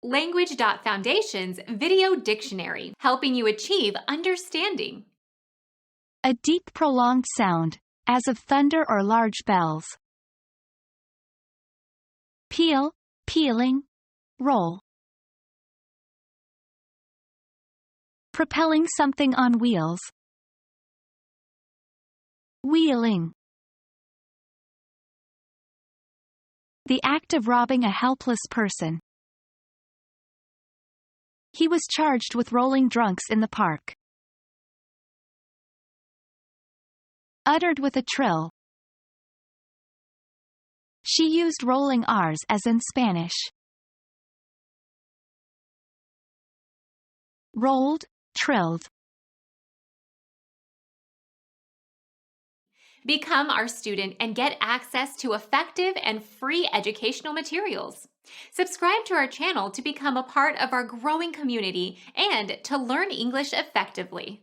Language.Foundation's Video Dictionary, helping you achieve understanding. A deep prolonged sound, as of thunder or large bells. Peel, peeling, roll. Propelling something on wheels. Wheeling. The act of robbing a helpless person. He was charged with rolling drunks in the park. Uttered with a trill. She used rolling R's as in Spanish. Rolled, trilled. Become our student and get access to effective and free educational materials. Subscribe to our channel to become a part of our growing community and to learn English effectively.